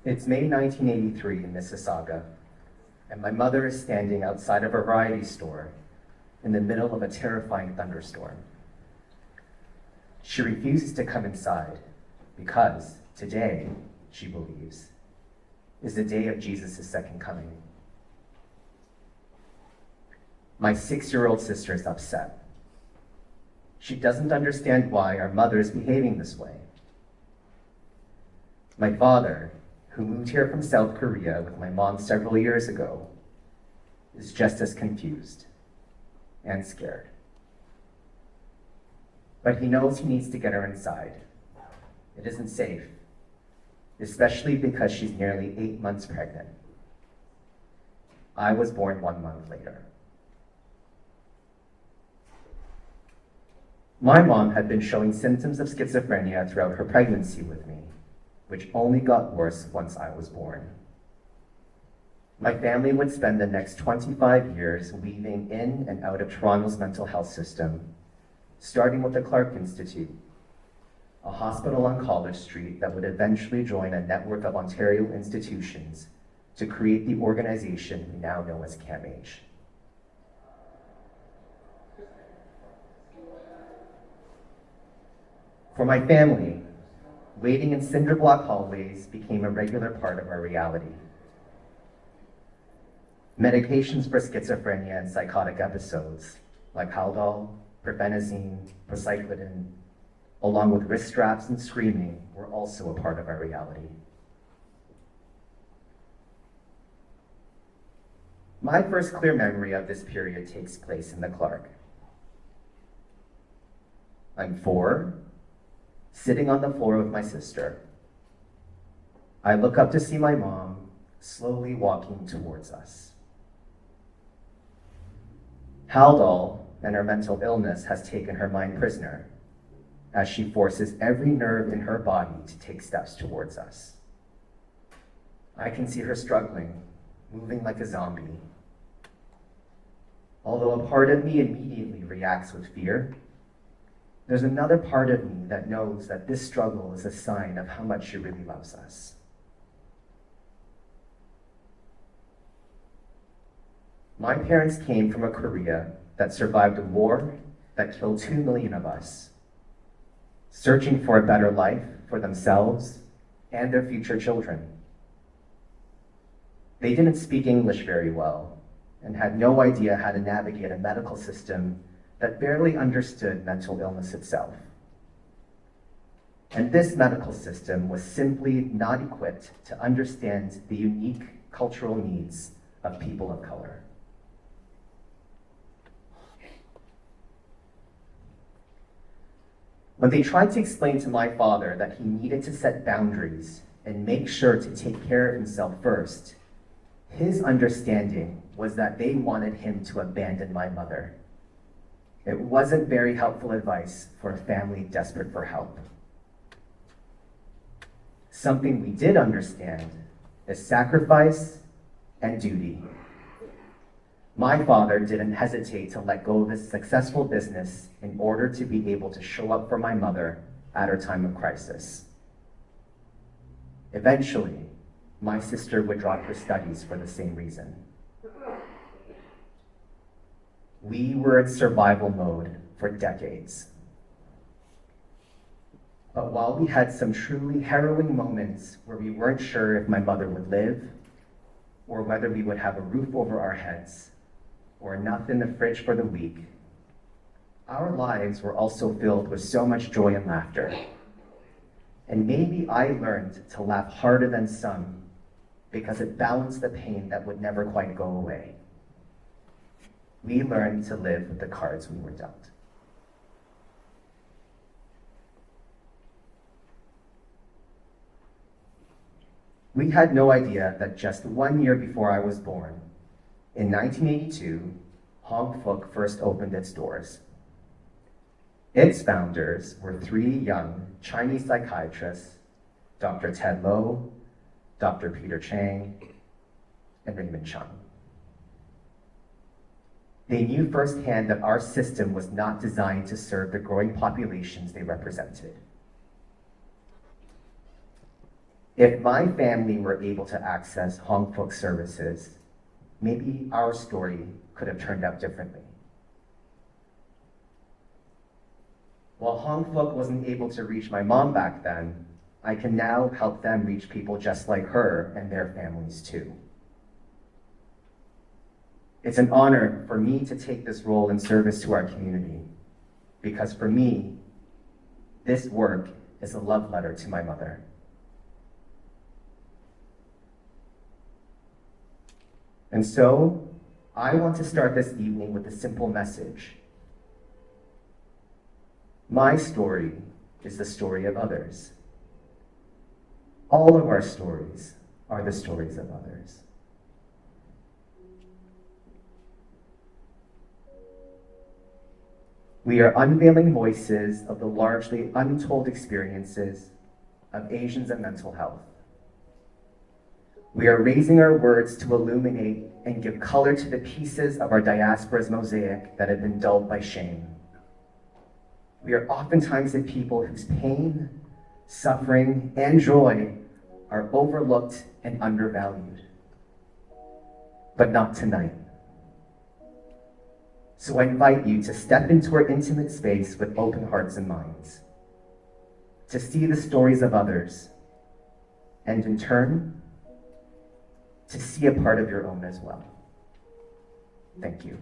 It's May 1983 in Mississauga, and my mother is standing outside of a variety store in the middle of a terrifying thunderstorm. She refuses to come inside because today, she believes, is the day of Jesus' second coming. My 6-year-old sister is upset. She doesn't understand why our mother is behaving this way. My father, who moved here from South Korea with my mom several years ago, is just as confused and scared. But he knows he needs to get her inside. It isn't safe, especially because she's nearly 8 months pregnant. I was born 1 month later. My mom had been showing symptoms of schizophrenia throughout her pregnancy with me, which only got worse once I was born. My family would spend the next 25 years weaving in and out of Toronto's mental health system, starting with the Clark Institute, a hospital on College Street that would eventually join a network of Ontario institutions to create the organization we now know as CAMH. For my family, waiting in cinder block hallways became a regular part of our reality. Medications for schizophrenia and psychotic episodes, like Haldol, Promethazine, Procyclidine, along with wrist straps and screaming, were also a part of our reality. My first clear memory of this period takes place in the Clark. I'm 4, sitting on the floor with my sister. I look up to see my mom slowly walking towards us. Haldol and her mental illness has taken her mind prisoner, as she forces every nerve in her body to take steps towards us. I can see her struggling, moving like a zombie. Although a part of me immediately reacts with fear, there's another part of me that knows that this struggle is a sign of how much she really loves us. My parents came from a Korea that survived a war that killed 2 million of us, searching for a better life for themselves and their future children. They didn't speak English very well and had no idea how to navigate a medical system that barely understood mental illness itself. And this medical system was simply not equipped to understand the unique cultural needs of people of color. When they tried to explain to my father that he needed to set boundaries and make sure to take care of himself first, his understanding was that they wanted him to abandon my mother. It wasn't very helpful advice for a family desperate for help. Something we did understand is sacrifice and duty. My father didn't hesitate to let go of his successful business in order to be able to show up for my mother at her time of crisis. Eventually, my sister would drop her studies for the same reason. We were in survival mode for decades. But while we had some truly harrowing moments where we weren't sure if my mother would live, or whether we would have a roof over our heads, or enough in the fridge for the week, our lives were also filled with so much joy and laughter. And maybe I learned to laugh harder than some because it balanced the pain that would never quite go away. We learned to live with the cards we were dealt. We had no idea that just 1 year before I was born, in 1982, Hong Fook first opened its doors. Its founders were 3 young Chinese psychiatrists, Dr. Ted Lo, Dr. Peter Chang, and Raymond Chung. They knew firsthand that our system was not designed to serve the growing populations they represented. If my family were able to access Hong Fook services, maybe our story could have turned out differently. While Hong Fook wasn't able to reach my mom back then, I can now help them reach people just like her and their families too. It's an honor for me to take this role in service to our community, because for me, this work is a love letter to my mother. And so, I want to start this evening with a simple message. My story is the story of others. All of our stories are the stories of others. We are unveiling voices of the largely untold experiences of Asians and mental health. We are raising our words to illuminate and give color to the pieces of our diaspora's mosaic that have been dulled by shame. We are oftentimes the people whose pain, suffering, and joy are overlooked and undervalued. But not tonight. So I invite you to step into our intimate space with open hearts and minds, to see the stories of others, and in turn, to see a part of your own as well. Thank you.